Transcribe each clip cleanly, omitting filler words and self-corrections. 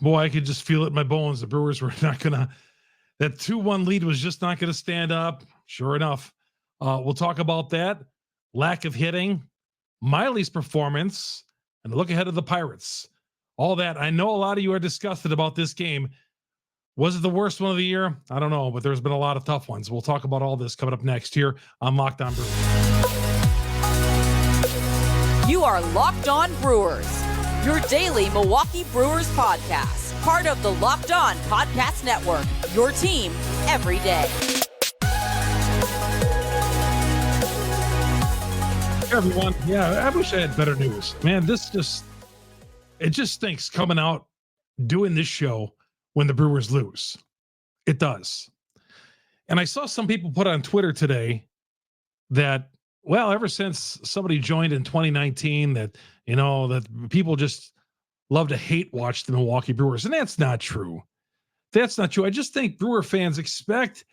Boy, I could just feel it in my bones. The Brewers were not going to, that 2-1 lead was just not going to stand up. Sure enough. We'll talk about that. Lack of hitting, Miley's performance, and look ahead of the Pirates. All that. I know a lot of you are disgusted about this game. Was it the worst one of the year? I don't know, but there's been a lot of tough ones. We'll talk about all this coming up next here on Locked On Brewers. You are Locked On Brewers, your daily Milwaukee Brewers podcast. Part of the Locked On Podcast Network, your team every day. Hey everyone. Yeah, I wish I had better news. Man, it just stinks coming out doing this show when the Brewers lose. It does. And I saw some people put on Twitter today that, well, ever since somebody joined in 2019 that people just love to hate watch the Milwaukee Brewers. And that's not true. That's not true. I just think Brewer fans expect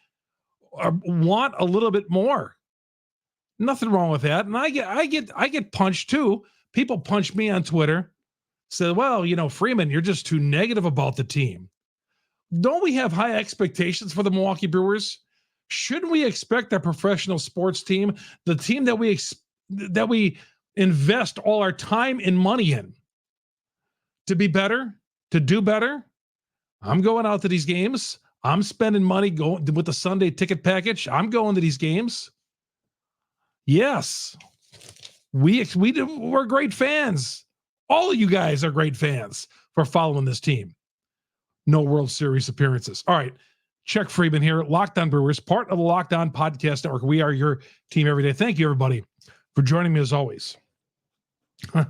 or want a little bit more. Nothing wrong with that. And I get punched too. People punch me on Twitter. Say, well, Freeman, you're just too negative about the team. Don't we have high expectations for the Milwaukee Brewers? Shouldn't we expect our professional sports team, the team that we invest all our time and money in, to be better, to do better? I'm going out to these games. I'm spending money going with the Sunday ticket package. I'm going to these games. Yes, we're great fans. All of you guys are great fans for following this team. No World Series appearances. All right. Chuck Freeman here, Locked On Brewers, part of the Locked On Podcast Network. We are your team every day. Thank you, everybody, for joining me as always.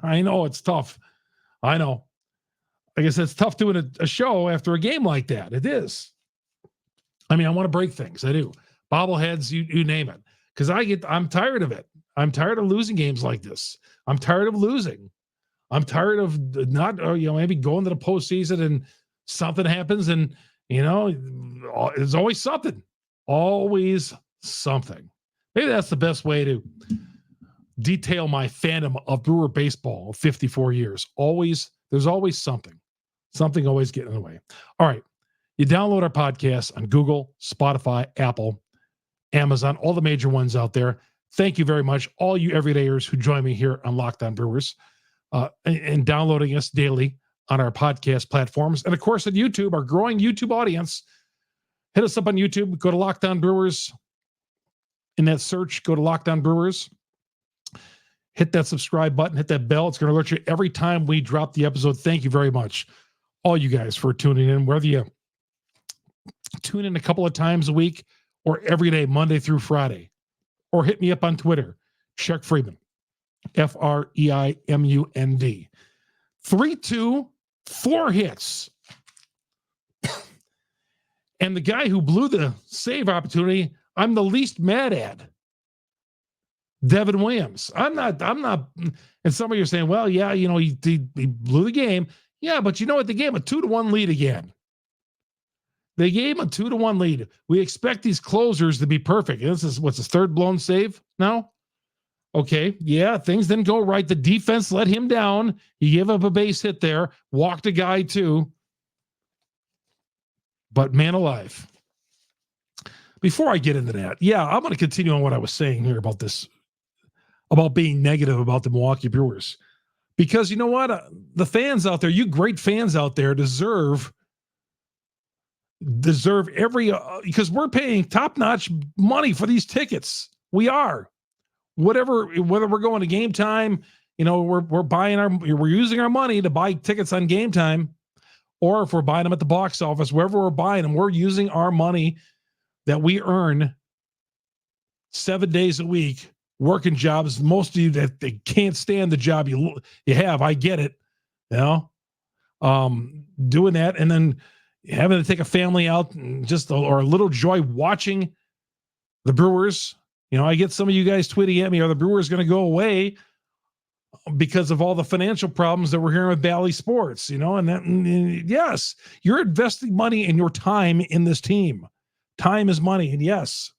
I know it's tough. I know. I guess it's tough doing a show after a game like that. It is. I mean, I want to break things. I do. Bobbleheads, you name it. Because I'm tired of it. I'm tired of losing games like this. I'm tired of losing. I'm tired of not, maybe going to the postseason and something happens and, there's always something. Always something. Maybe that's the best way to detail my fandom of Brewer baseball of 54 years. There's always something. Something always getting in the way. All right. You download our podcast on Google, Spotify, Apple, Amazon, all the major ones out there. Thank you very much, all you everydayers who join me here on Locked On Brewers and downloading us daily on our podcast platforms. And, of course, at YouTube, our growing YouTube audience. Hit us up on YouTube. Go to Locked On Brewers. In that search, go to Locked On Brewers. Hit that subscribe button. Hit that bell. It's going to alert you every time we drop the episode. Thank you very much, all you guys, for tuning in. Whether you tune in a couple of times a week or every day, Monday through Friday. Or hit me up on Twitter, Chuck Freeman, FREIMUND. 3-2, 4 hits. And the guy who blew the save opportunity, I'm the least mad at. Devin Williams. I'm not, and some of you are saying, well, yeah, he blew the game. Yeah, but you know what? They gave him a 2-1 lead again. They gave him a 2-1 lead. We expect these closers to be perfect. This is what's his third blown save now? Okay, yeah, things didn't go right. The defense let him down. He gave up a base hit there, walked a guy too. But man alive. Before I get into that, yeah, I'm going to continue on what I was saying here about this, about being negative about the Milwaukee Brewers. Because you know what? The fans out there, you great fans out there deserve every because we're paying top-notch money for these tickets. We are. Whether we're going to Gametime, we're using our money to buy tickets on Gametime, or if we're buying them at the box office, wherever we're buying them, we're using our money that we earn 7 days a week, working jobs. Most of you that they can't stand the job you have, I get it, doing that, and then having to take a family out and or a little joy watching the Brewers. I get some of you guys tweeting at me, are the Brewers going to go away because of all the financial problems that we're hearing with Bally Sports, and yes, you're investing money and your time in this team. Time is money. And yes.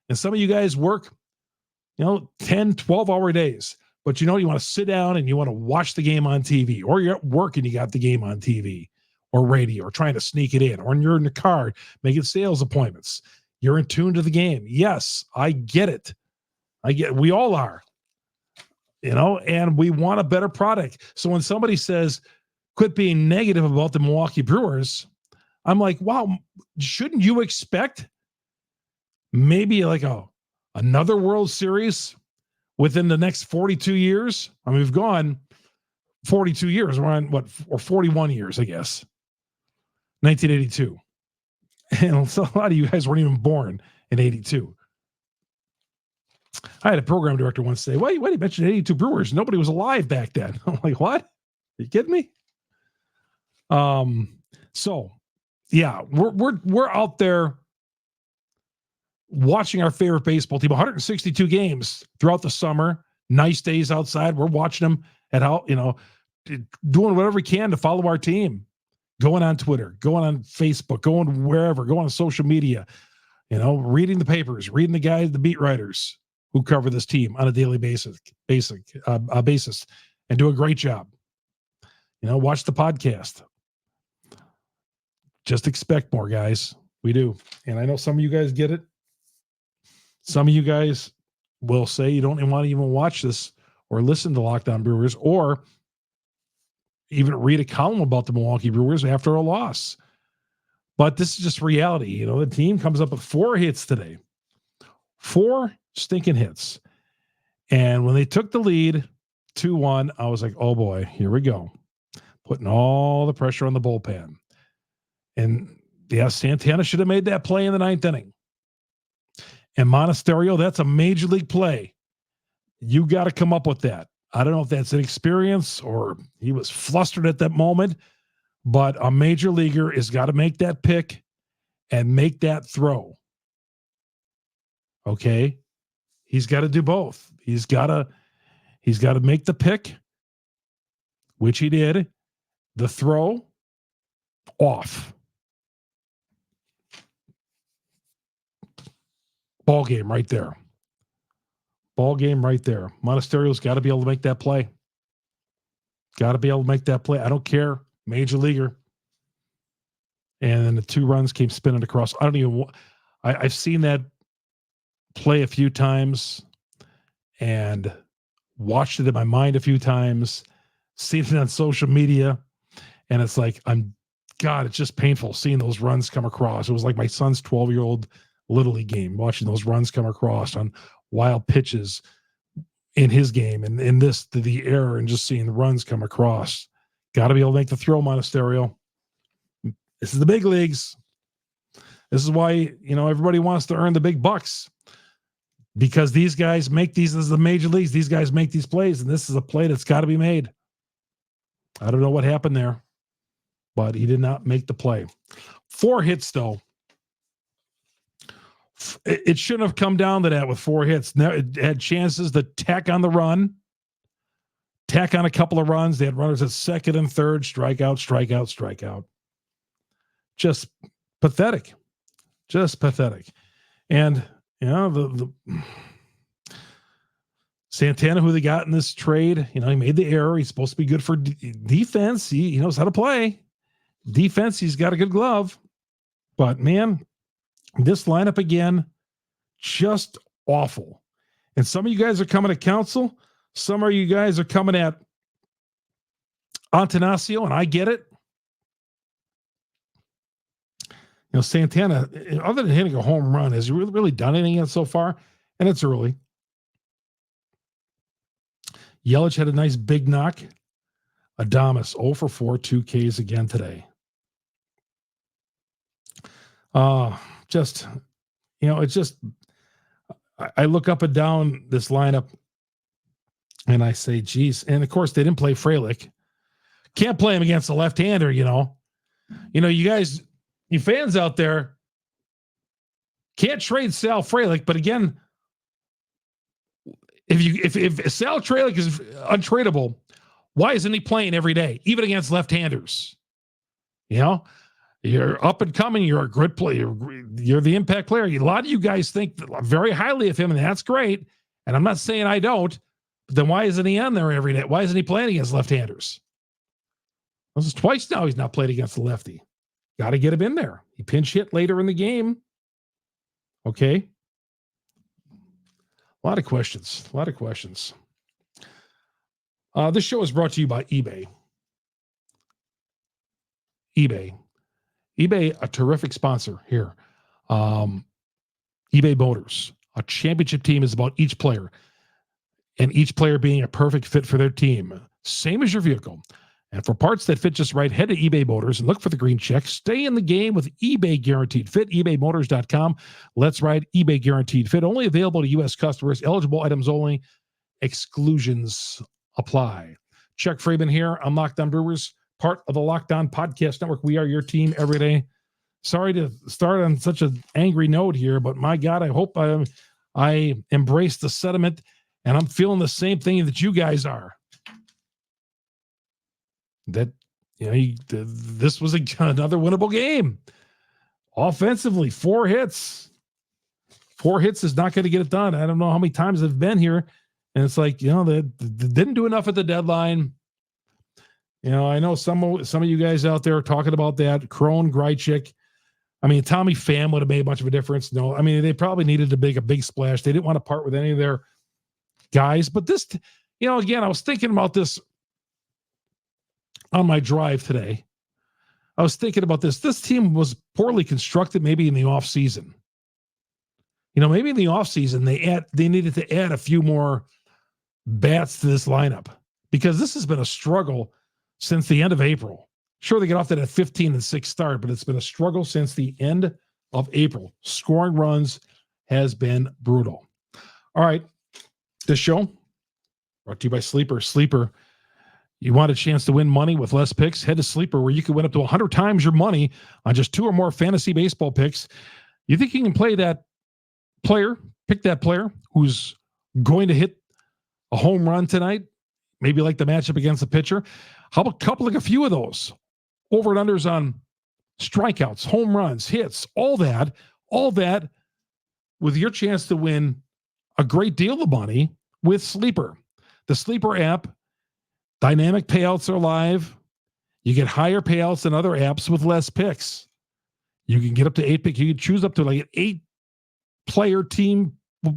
And some of you guys work, 10, 12-hour days, but you want to sit down and you want to watch the game on TV, or you're at work and you got the game on TV, or radio or trying to sneak it in, or you're in the car making sales appointments. You're in tune to the game. Yes, I get it. We all are, and we want a better product. So when somebody says, quit being negative about the Milwaukee Brewers, I'm like, wow, shouldn't you expect maybe like another World Series within the next 42 years? I mean, we've gone 42 years. We're on or 41 years, I guess. 1982. And so a lot of you guys weren't even born in 82. I had a program director once say, why do you mention 82 Brewers? Nobody was alive back then. I'm like, what? Are you kidding me? So yeah, we're out there watching our favorite baseball team, 162 games throughout the summer, nice days outside. We're watching them at how, doing whatever we can to follow our team, going on Twitter, going on Facebook, going wherever, going on social media, reading the papers, reading the beat writers who cover this team on a daily basis, and do a great job. Watch the podcast. Just expect more, guys. We do. And I know some of you guys get it. Some of you guys will say you don't even want to even watch this or listen to Locked On Brewers or even read a column about the Milwaukee Brewers after a loss. But this is just reality. The team comes up with 4 hits today. 4 stinking hits. And when they took the lead 2-1, I was like, oh boy, here we go. Putting all the pressure on the bullpen. And yeah, Santana should have made that play in the 9th inning. And Monesterio, that's a major league play. You got to come up with that. I don't know if that's an experience or he was flustered at that moment, but a major leaguer has got to make that pick and make that throw. Okay? He's got to do both. He's got to make the pick, which he did. The throw off. Ball game right there. Ball game right there. Monasterio's got to be able to make that play. Got to be able to make that play. I don't care. Major leaguer. And then the 2 runs came spinning across. I've seen that play a few times and watched it in my mind a few times, seen it on social media. And it's like, it's just painful seeing those runs come across. It was like my son's 12-year-old Little League game, watching those runs come across on wild pitches in his game and in this to the air and just seeing the runs come across. Got to be able to make the throw, Monesterio. This is the big leagues. This is why, everybody wants to earn the big bucks because these guys make these. This is the major leagues. These guys make these plays, and this is a play that's got to be made. I don't know what happened there, but he did not make the play. 4 hits, though. It shouldn't have come down to that with 4 hits. Now it had chances to tack on the run, tack on a couple of runs. They had runners at 2nd and 3rd, strikeout. Just pathetic. And, the Santana, who they got in this trade, he made the error. He's supposed to be good for defense. He knows how to play. Defense, he's got a good glove. But, man, this lineup again, just awful. And some of you guys are coming to counsel. Some of you guys are coming at Antanasio, and I get it. Santana, other than hitting a home run, has he really done anything yet so far? And it's early. Yelich had a nice big knock. Adames, 0 for 4, 2 Ks again today. I look up and down this lineup and I say, geez. And of course, they didn't play Frelick. Can't play him against a left-hander, You guys, you fans out there, can't trade Sal Frelick. But again, if Sal Frelick is untradeable, why isn't he playing every day, even against left-handers? You're up and coming. You're a good player. You're the impact player. A lot of you guys think very highly of him, and that's great. And I'm not saying I don't. But then why isn't he on there every day? Why isn't he playing against left-handers? This is twice now he's not played against the lefty. Got to get him in there. He pinch hit later in the game. Okay. A lot of questions. This show is brought to you by eBay. eBay, a terrific sponsor here. eBay Motors. A championship team is about each player, and each player being a perfect fit for their team. Same as your vehicle. And for parts that fit just right, head to eBay Motors and look for the green check. Stay in the game with eBay Guaranteed Fit, ebaymotors.com. Let's ride eBay Guaranteed Fit. Only available to U.S. customers. Eligible items only. Exclusions apply. Chuck Freeman here. I'm Locked On Brewers, part of the Locked On Podcast Network. We are your team every day. Sorry to start on such an angry note here, but my God, I hope I embrace the sentiment, and I'm feeling the same thing that you guys are. That, this was another winnable game. Offensively, 4 hits. 4 hits is not going to get it done. I don't know how many times I've been here, and it's like, they didn't do enough at the deadline. I know some of you guys out there are talking about that. Crone, Greichik. Tommy Pham would have made much of a difference. No, they probably needed to make a big splash. They didn't want to part with any of their guys. But this, again, I was thinking about this on my drive today. I was thinking about this. This team was poorly constructed maybe in the offseason. Maybe in the offseason they needed to add a few more bats to this lineup, because this has been a struggle since the end of April. Sure, they get off that at 15-6 start, but it's been a struggle since the end of April. Scoring runs has been brutal. All right, this show brought to you by Sleeper. Sleeper. You want a chance to win money with less picks? Head to Sleeper, where you can win up to 100 times your money on just 2 or more fantasy baseball picks. You think you can play that player, pick that player who's going to hit a home run tonight? Maybe like the matchup against the pitcher. How about a few of those? Over and unders on strikeouts, home runs, hits, all that with your chance to win a great deal of money with Sleeper. The Sleeper app. Dynamic payouts are live. You get higher payouts than other apps with less picks. You can get up to 8 picks. You can choose up to like an 8-player team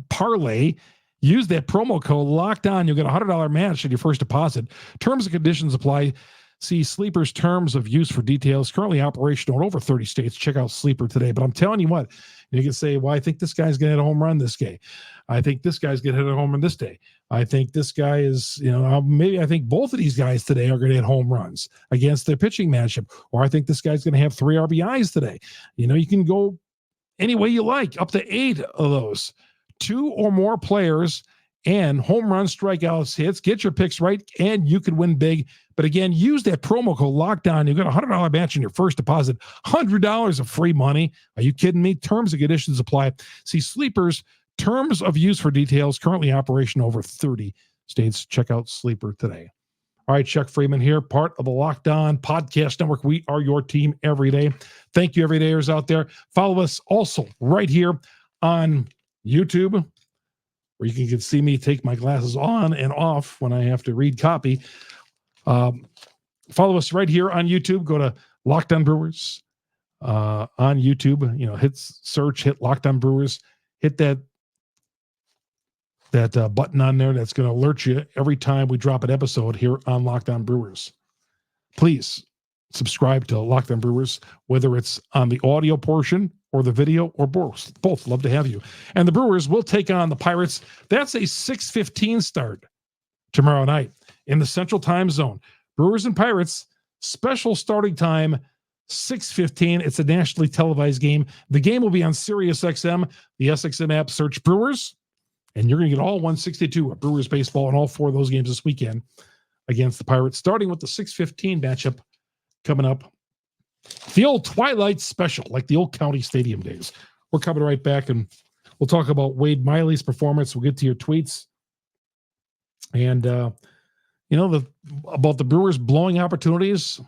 parlay. Use that promo code Locked On. You'll get a $100 match at your first deposit. Terms and conditions apply. See Sleeper's terms of use for details. Currently operational in over 30 states. Check out Sleeper today. But I'm telling you what, you can say, well, I think this guy's going to hit a home run this day. I think this guy's going to hit a home run this day. I think this guy is, I think both of these guys today are going to hit home runs against their pitching matchup. Or I think this guy's going to have 3 RBIs today. You can go any way you like, up to 8 of those. 2 or more players and home run, strikeouts, hits. Get your picks right, and you could win big. But again, use that promo code Locked On. You get a $100 match in your first deposit. $100 of free money. Are you kidding me? Terms and conditions apply. See Sleeper's terms of use for details. Currently operation over 30 states. Check out Sleeper today. All right, Chuck Freeman here, part of the Locked On Podcast Network. We are your team every day. Thank you, everydayers out there. Follow us also right here on YouTube, where you can see me take my glasses on and off when I have to read copy. Follow us right here on YouTube. Go to Locked On Brewers on YouTube. Hit search, hit Locked On Brewers. Hit that button on there that's going to alert you every time we drop an episode here on Locked On Brewers. Please subscribe to Locked On Brewers, whether it's on the audio portion or the video or both. Both love to have you. And the Brewers will take on the Pirates. That's a 6:15 start tomorrow night in the Central Time Zone. Brewers and Pirates, special starting time, 6:15. It's a nationally televised game. The game will be on Sirius XM, the SXM app. Search Brewers, and you're going to get all 162 of Brewers baseball and all 4 of those games this weekend against the Pirates, starting with the 6:15 matchup coming up. The old Twilight Special, like the old County Stadium days. We're coming right back, and we'll talk about Wade Miley's performance. We'll get to your tweets. And, about the Brewers blowing opportunities.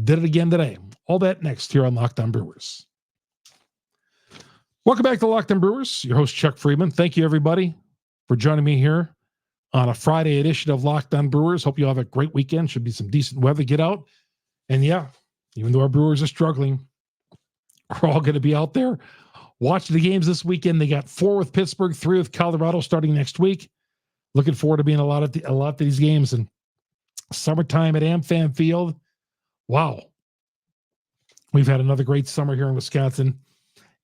Did it again today. All that next here on Locked On Brewers. Welcome back to Locked On Brewers. Your host, Chuck Freeman. Thank you, everybody, for joining me here on a Friday edition of Locked On Brewers. Hope you have a great weekend. Should be some decent weather. Get out, And yeah, even though our Brewers are struggling, we're all going to be out there watching the games this weekend. They got 4 with Pittsburgh, 3 with Colorado starting next week. Looking forward to being a lot of these games. And summertime at AmFam Field. Wow. We've had another great summer here in Wisconsin,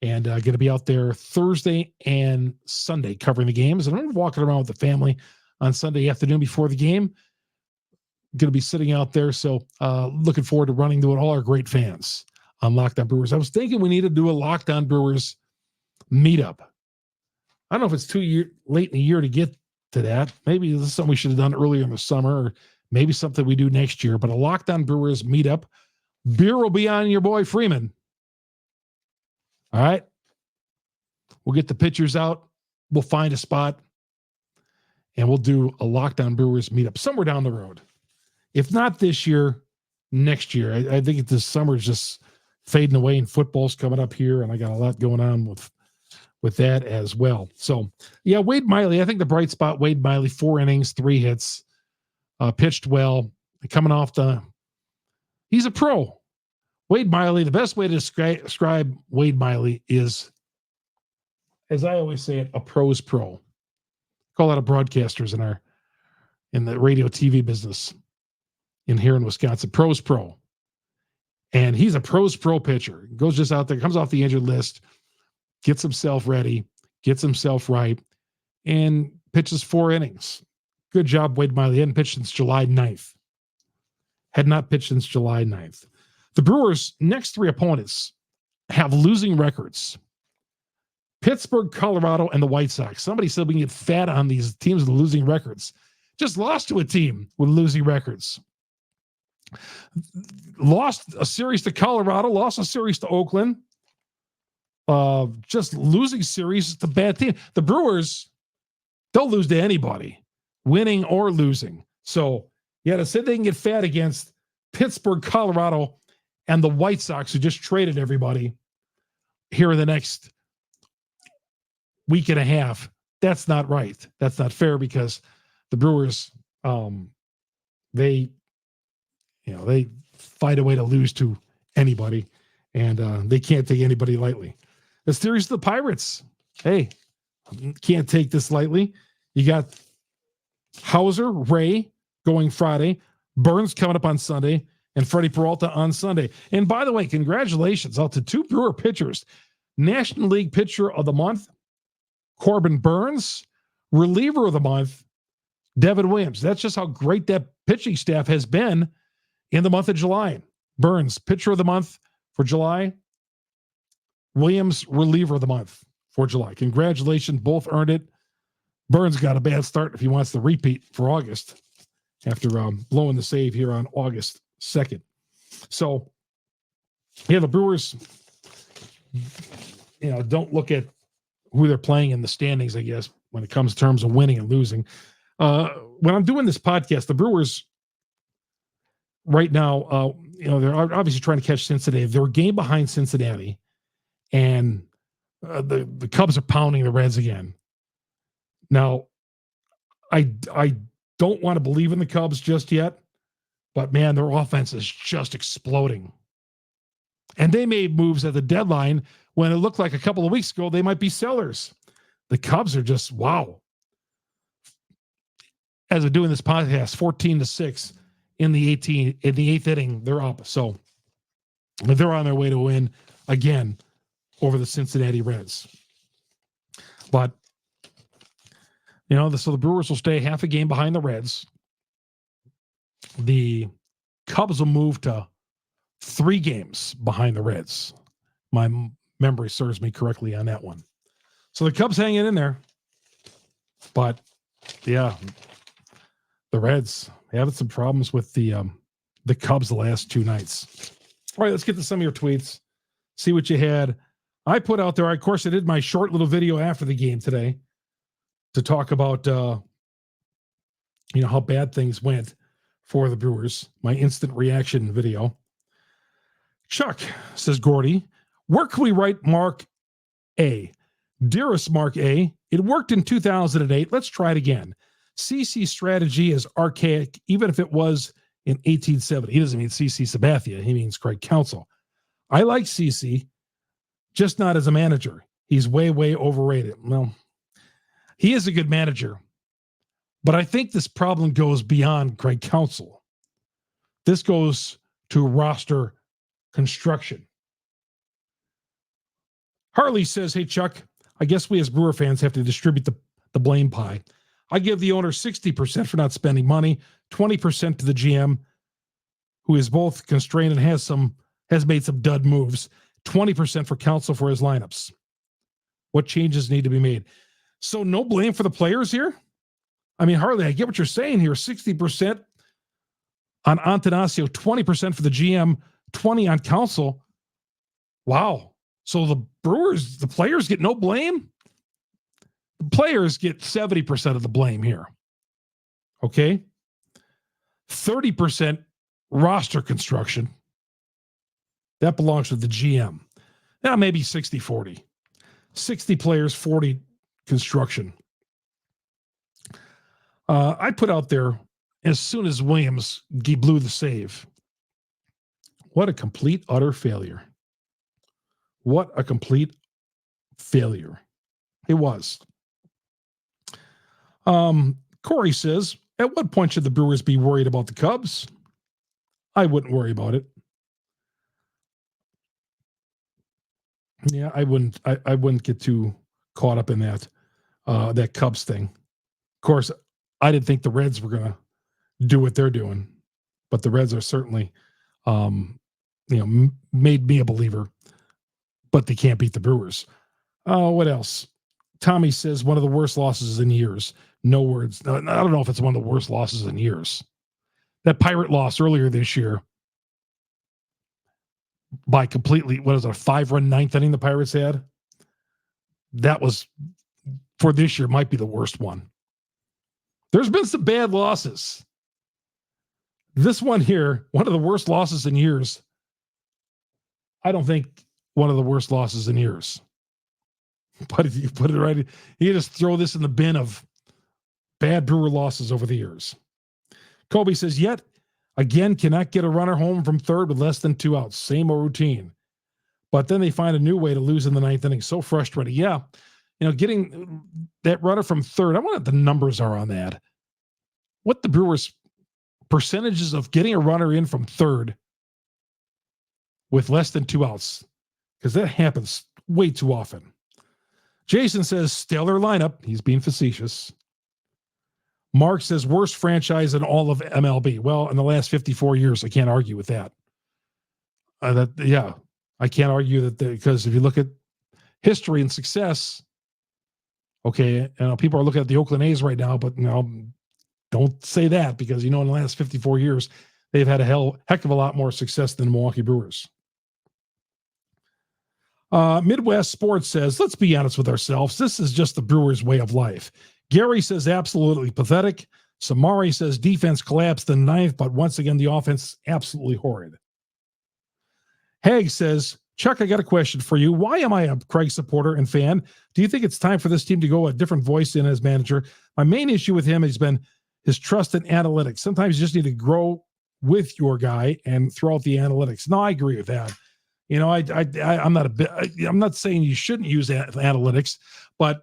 and going to be out there Thursday and Sunday covering the games. And I'm walking around with the family on Sunday afternoon before the game. Going to be sitting out there. So looking forward to running to all our great fans on Locked On Brewers. I was thinking we need to do a Locked On Brewers meetup. I don't know if it's too late in the year to get to that. Maybe this is something we should have done earlier in the summer, or maybe something we do next year. But a Locked On Brewers meetup. Beer will be on your boy Freeman. All right. We'll get the pitchers out. We'll find a spot. And we'll do a Locked On Brewers meetup somewhere down the road. If not this year, next year. I think this summer is just fading away, and football's coming up here, and I got a lot going on with that as well. So, yeah, Wade Miley, I think the bright spot, Wade Miley, 4 innings, 3 hits, pitched well, coming off he's a pro. Wade Miley, the best way to describe Wade Miley is, as I always say it, a pro's pro. Call that a broadcasters in the radio TV business here in Wisconsin. Pro's pro. And he's a pro's pro pitcher. Goes just out there, comes off the injured list, gets himself ready, gets himself right, and pitches 4 innings. Good job, Wade Miley. He hadn't pitched since July 9th. Had not pitched since July 9th. The Brewers' next 3 opponents have losing records. Pittsburgh, Colorado, and the White Sox. Somebody said we can get fat on these teams with losing records. Just lost to a team with losing records. Lost a series to Colorado, lost a series to Oakland. Just losing series to bad team. The Brewers, they'll lose to anybody, winning or losing. So, yeah, to say they can get fat against Pittsburgh, Colorado, and the White Sox, who just traded everybody here in the next week and a half, that's not right. That's not fair, because the Brewers, they find a way to lose to anybody, and they can't take anybody lightly. The series of the Pirates, hey, can't take this lightly. You got Hauser, Ray going Friday, Burns coming up on Sunday, and Freddie Peralta on Sunday. And by the way, congratulations out to 2 Brewer pitchers. National League Pitcher of the Month, Corbin Burns. Reliever of the Month, Devin Williams. That's just how great that pitching staff has been in the month of July. Burns, Pitcher of the Month for July. Williams, Reliever of the Month for July. Congratulations, both earned it. Burns got a bad start if he wants to repeat for August after blowing the save here on August 2nd. So, yeah, the Brewers, don't look at who they're playing in the standings, I guess, when it comes to terms of winning and losing. When I'm doing this podcast, the Brewers right now, they're obviously trying to catch Cincinnati. They're a game behind Cincinnati, and the Cubs are pounding the Reds again. Now, I don't want to believe in the Cubs just yet, but man, their offense is just exploding. And they made moves at the deadline when it looked like a couple of weeks ago they might be sellers. The Cubs are just, wow. As we're doing this podcast, 14-6 in the 8th inning, they're up. So they're on their way to win again over the Cincinnati Reds. But, so the Brewers will stay half a game behind the Reds. The Cubs will move to 3 games behind the Reds. My memory serves me correctly on that one. So the Cubs hanging in there. But, yeah, the Reds having some problems with the Cubs the last 2 nights. All right, let's get to some of your tweets. See what you had. I put out there, of course, I did my short little video after the game today to talk about, how bad things went for the Brewers. My instant reaction video. Chuck, says Gordy, where can we write Mark A? Dearest Mark A, it worked in 2008. Let's try it again. CC's strategy is archaic, even if it was in 1870. He doesn't mean C.C. Sabathia. He means Craig Counsell. I like C.C., just not as a manager. He's way, way overrated. Well, he is a good manager, but I think this problem goes beyond Craig Counsell. This goes to roster construction. Harley says, hey, Chuck, I guess we as Brewer fans have to distribute the blame pie. I give the owner 60% for not spending money, 20% to the GM, who is both constrained and has made some dud moves, 20% for Counsell for his lineups. What changes need to be made? So no blame for the players here? I mean, Harley, I get what you're saying here. 60% on Antanasio, 20% for the GM, 20% on Counsell. Wow. So the Brewers, the players get no blame? The players get 70% of the blame here. Okay? 30% roster construction. That belongs to the GM. Now maybe 60-40. 60 players, 40 construction. I put out there, as soon as Williams blew the save, what a complete, utter failure. What a complete failure. It was. Corey says, at what point should the Brewers be worried about the Cubs? I wouldn't worry about it. Yeah, I wouldn't get too caught up in that Cubs thing. Of course, I didn't think the Reds were going to do what they're doing, but the Reds are certainly, made me a believer, but they can't beat the Brewers. What else? Tommy says one of the worst losses in years. No words. I don't know if it's one of the worst losses in years. That Pirate loss earlier this year by completely, what is it, a 5-run ninth inning the Pirates had? That was, for this year, might be the worst one. There's been some bad losses. This one here, one of the worst losses in years. I don't think one of the worst losses in years. But if you put it right, you just throw this in the bin of bad Brewer losses over the years. Kobe says, yet again, cannot get a runner home from third with less than 2 outs. Same old routine. But then they find a new way to lose in the ninth inning. So frustrating. Yeah. Getting that runner from third. I wonder what the numbers are on that. What the Brewers' percentages of getting a runner in from third with less than 2 outs. Because that happens way too often. Jason says, stellar lineup. He's being facetious. Mark says, worst franchise in all of MLB. Well, in the last 54 years, I can't argue with that. I can't argue that because if you look at history and success, okay, people are looking at the Oakland A's right now, but don't say that because, in the last 54 years, they've had a heck of a lot more success than the Milwaukee Brewers. Midwest Sports says, let's be honest with ourselves. This is just the Brewers' way of life. Gary says, absolutely pathetic. Samari says, defense collapsed in ninth, but once again, the offense absolutely horrid. Haig says, Chuck, I got a question for you. Why am I a Craig supporter and fan? Do you think it's time for this team to go a different voice in as manager? My main issue with him has been his trust in analytics. Sometimes you just need to grow with your guy and throw out the analytics. No, I agree with that. I'm not saying you shouldn't use analytics, but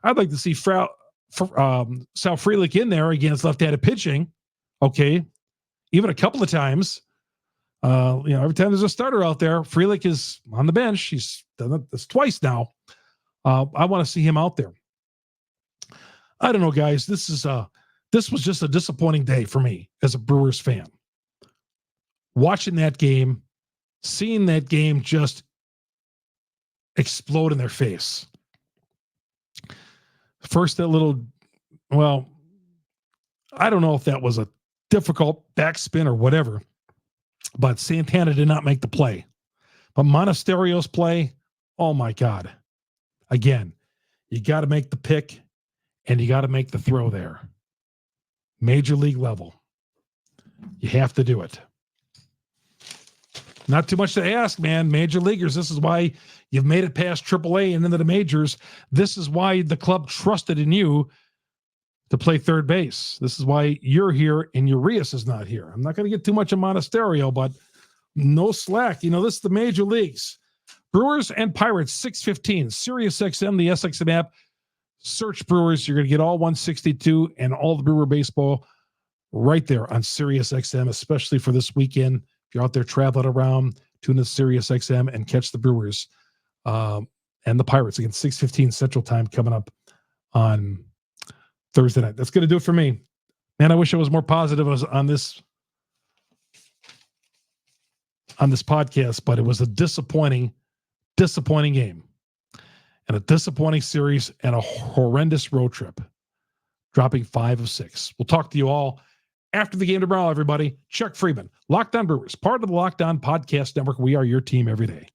I'd like to see Sal Frelick in there against left-handed pitching. Okay. Even a couple of times, every time there's a starter out there, Frelick is on the bench. He's done this twice now. I want to see him out there. I don't know, guys. This was just a disappointing day for me as a Brewers fan. Watching that game, seeing that game just explode in their face. First, I don't know if that was a difficult backspin or whatever, but Santana did not make the play. But Monasterio's play, oh my God. Again, you got to make the pick and you got to make the throw there. Major league level. You have to do it. Not too much to ask, man. Major leaguers, this is why you've made it past AAA and into the majors. This is why the club trusted in you to play third base. This is why you're here and Urias is not here. I'm not going to get too much of Monesterio, but no slack. This is the major leagues. Brewers and Pirates, 6:15. Sirius XM, the SXM app. Search Brewers. You're going to get all 162 and all the Brewer baseball right there on Sirius XM, especially for this weekend. If you're out there traveling around, tune in to Sirius XM and catch the Brewers and the Pirates again, 6:15 Central Time coming up on Thursday night. That's going to do it for me. Man, I wish I was more positive on this podcast, but it was a disappointing game and a disappointing series and a horrendous road trip, dropping 5 of 6. We'll talk to you all after the game tomorrow, everybody. Chuck Freeman, Locked On Brewers, part of the Locked On Podcast Network. We are your team every day.